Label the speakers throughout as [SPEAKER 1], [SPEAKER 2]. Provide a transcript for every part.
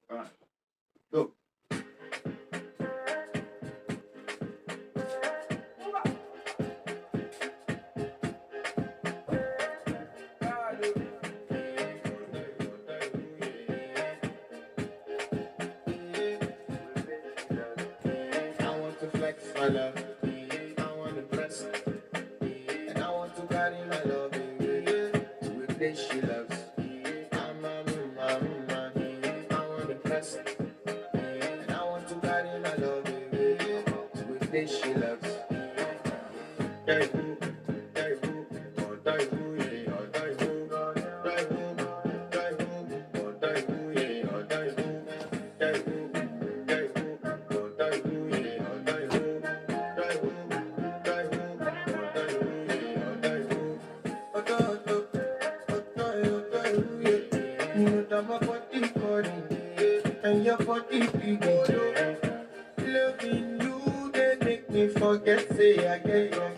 [SPEAKER 1] Alright, go. I want to flex my love. I want to press. And I want to carry my love to a place she loves. I want to press. And I want to carry my love to a place she loves. And your body people loving you, they make me forget, say I get your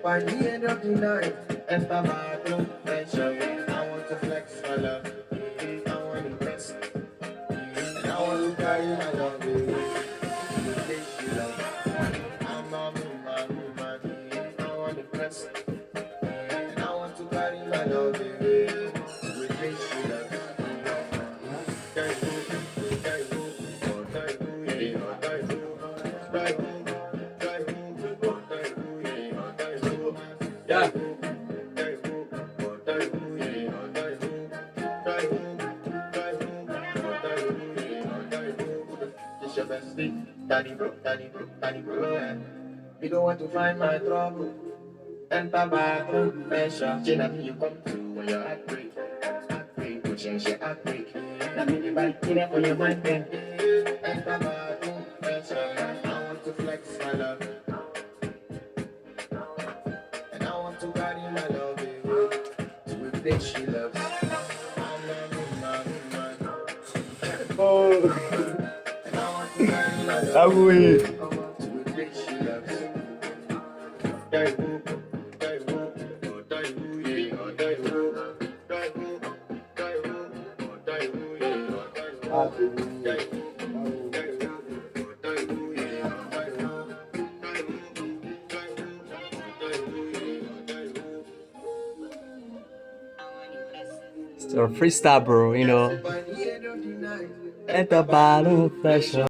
[SPEAKER 1] by the end of the night, and my bathroom pressure. I want to flex my love, I want to press, and I want to carry my love, baby. You think you love, I'm a woman, I want to press, and I want to carry my love, baby. You think you love. Yeah. It's your bestie, Danny bro, yeah. You don't want to find my trouble. Enter bathroom, measure. Gina, you come to when you're heartbreak, which is your heartbreak. Now me the bike in for your mind, then. Enter bathroom, measure. I want to flex my love, and I want to carry my love away to a place she loves. I'm a woman, oh. And I want to carry my love away to a place she loves.
[SPEAKER 2] Still freestyle, bro. At the bottom, pressure.